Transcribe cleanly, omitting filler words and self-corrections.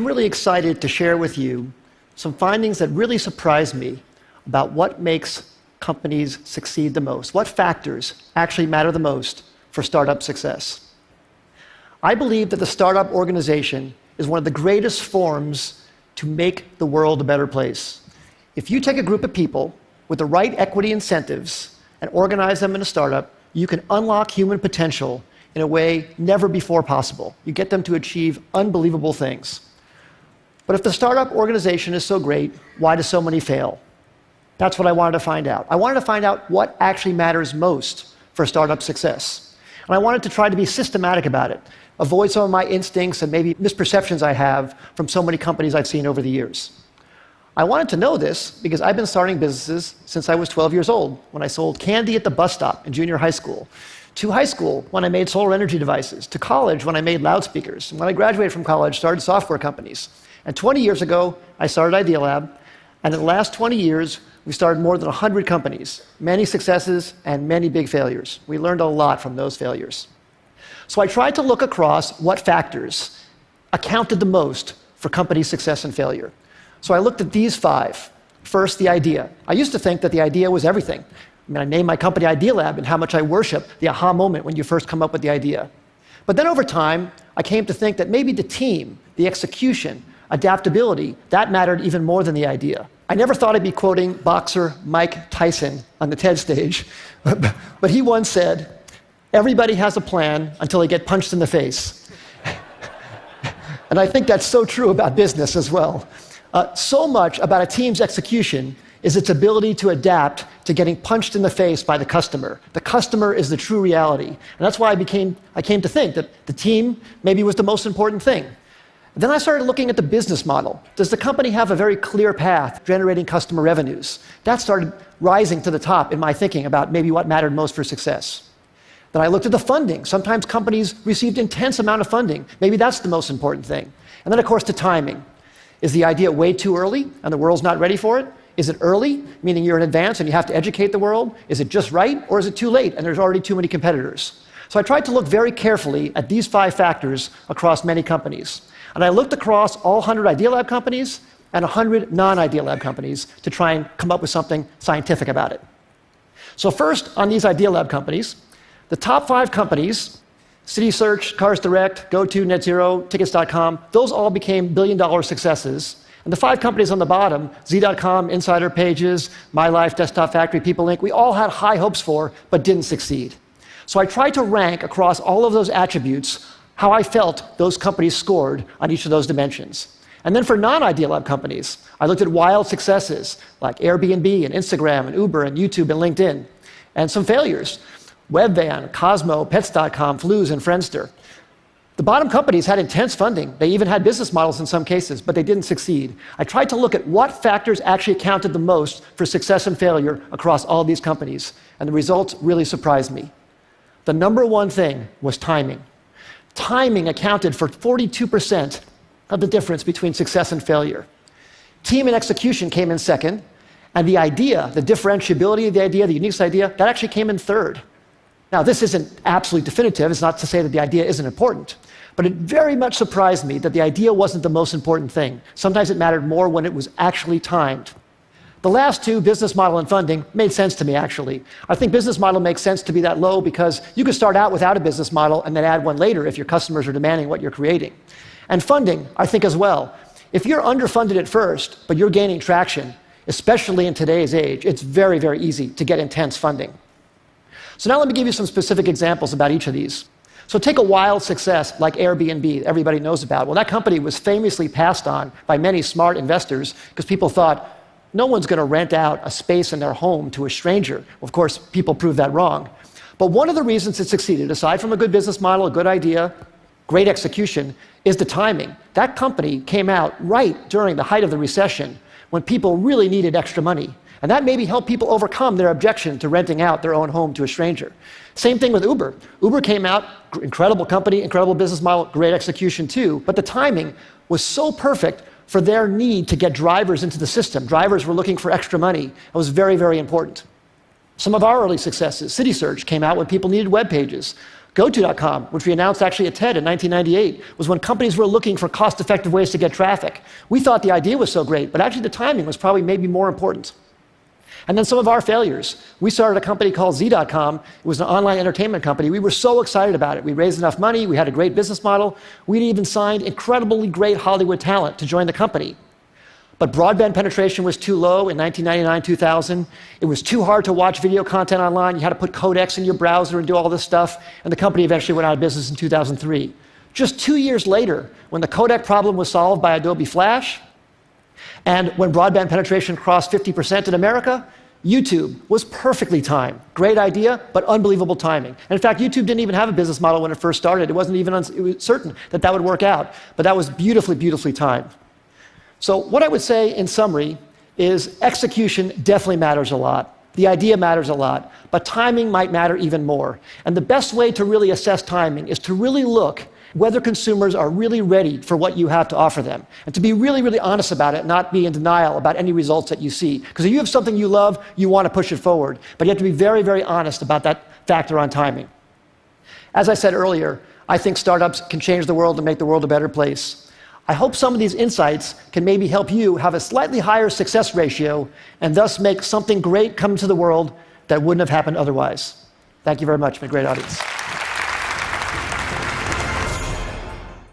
I'm really excited to share with you some findings that really surprised me about what makes companies succeed the most, what factors actually matter the most for startup success. I believe that the startup organization is one of the greatest forms to make the world a better place. If you take a group of people with the right equity incentives and organize them in a startup, you can unlock human potential in a way never before possible. You get them to achieve unbelievable things. But if the startup organization is so great, why do so many fail? That's what I wanted to find out. I wanted to find out what actually matters most for startup success. And I wanted to try to be systematic about it, avoid some of my instincts and maybe misperceptions I have from so many companies I've seen over the years. I wanted to know this because I've been starting businesses since I was 12 years old, when I sold candy at the bus stop in junior high school, to high school when I made solar energy devices, to college when I made loudspeakers, and when I graduated from college, started software companies. And 20 years ago, I started Idea Lab, and in the last 20 years, we started more than 100 companies, many successes and many big failures. We learned a lot from those failures. So I tried to look across what factors accounted the most for company success and failure. So I looked at these 5. First, the idea. I used to think that the idea was everything. I named my company Idea Lab, and how much I worship the aha moment when you first come up with the idea. But then over time, I came to think that maybe the team, the execution, adaptability, that mattered even more than the idea. I never thought I'd be quoting boxer Mike Tyson on the TED stage, but he once said, "Everybody has a plan until they get punched in the face." And I think that's so true about business as well. So much about a team's execution is its ability to adapt to getting punched in the face by the customer. The customer is the true reality. And that's why I came to think that the team maybe was the most important thing. Then I started looking at the business model. Does the company have a very clear path generating customer revenues? That started rising to the top in my thinking about maybe what mattered most for success. Then I looked at the funding. Sometimes companies received intense amount of funding. Maybe that's the most important thing. And then, of course, the timing. Is the idea way too early and the world's not ready for it? Is it early, meaning you're in advance and you have to educate the world? Is it just right, or is it too late and there's already too many competitors? So I tried to look very carefully at these 5 factors across many companies. And I looked across all 100 Idea Lab companies and 100 non-Idea Lab companies to try and come up with something scientific about it. So first, on these Idea Lab companies, the top 5 companies, CitySearch, Cars Direct, GoTo, NetZero, Tickets.com, those all became billion-dollar successes. And the 5 companies on the bottom, Z.com, Insider Pages, My Life, Desktop Factory, People Inc., we all had high hopes for, but didn't succeed. So I tried to rank across all of those attributes how I felt those companies scored on each of those dimensions. And then for non-Idea Lab companies, I looked at wild successes like Airbnb and Instagram and Uber and YouTube and LinkedIn, and some failures. Webvan, Cosmo, Pets.com, Flues, and Friendster. The bottom companies had intense funding. They even had business models in some cases, but they didn't succeed. I tried to look at what factors actually accounted the most for success and failure across all these companies, and the results really surprised me. The number one thing was timing. Timing accounted for 42% of the difference between success and failure. Team and execution came in second, and the idea, the differentiability of the idea, the unique idea, that actually came in third. Now, this isn't absolutely definitive. It's not to say that the idea isn't important. But it very much surprised me that the idea wasn't the most important thing. Sometimes it mattered more when it was actually timed. The last 2, business model and funding, made sense to me, actually. I think business model makes sense to be that low because you can start out without a business model and then add one later if your customers are demanding what you're creating. And funding, I think, as well. If you're underfunded at first, but you're gaining traction, especially in today's age, it's very, very easy to get intense funding. So now let me give you some specific examples about each of these. So take a wild success like Airbnb, that everybody knows about. Well, that company was famously passed on by many smart investors because people thought, no one's going to rent out a space in their home to a stranger. Well, of course, people proved that wrong. But one of the reasons it succeeded, aside from a good business model, a good idea, great execution, is the timing. That company came out right during the height of the recession when people really needed extra money. And that maybe helped people overcome their objection to renting out their own home to a stranger. Same thing with Uber. Uber came out, incredible company, incredible business model, great execution too, but the timing was so perfect for their need to get drivers into the system. Drivers were looking for extra money. It was very, very important. Some of our early successes, CitySearch came out when people needed web pages. GoTo.com, which we announced actually at TED in 1998, was when companies were looking for cost-effective ways to get traffic. We thought the idea was so great, but actually the timing was probably maybe more important. And then some of our failures. We started a company called Z.com. It was an online entertainment company. We were so excited about it. We raised enough money. We had a great business model. We'd even signed incredibly great Hollywood talent to join the company. But broadband penetration was too low in 1999, 2000. It was too hard to watch video content online. You had to put codecs in your browser and do all this stuff. And the company eventually went out of business in 2003. Just 2 years later, when the codec problem was solved by Adobe Flash, and when broadband penetration crossed 50% in America, YouTube was perfectly timed. Great idea, but unbelievable timing. And in fact, YouTube didn't even have a business model when it first started. It wasn't even it was certain that that would work out. But that was beautifully, beautifully timed. So what I would say in summary is execution definitely matters a lot. The idea matters a lot, but timing might matter even more. And the best way to really assess timing is to really look whether consumers are really ready for what you have to offer them, and to be really, really honest about it, not be in denial about any results that you see. Because if you have something you love, you want to push it forward, but you have to be very, very honest about that factor on timing. As I said earlier, I think startups can change the world and make the world a better place. I hope some of these insights can maybe help you have a slightly higher success ratio and thus make something great come to the world that wouldn't have happened otherwise. Thank you very much. It's been a great audience.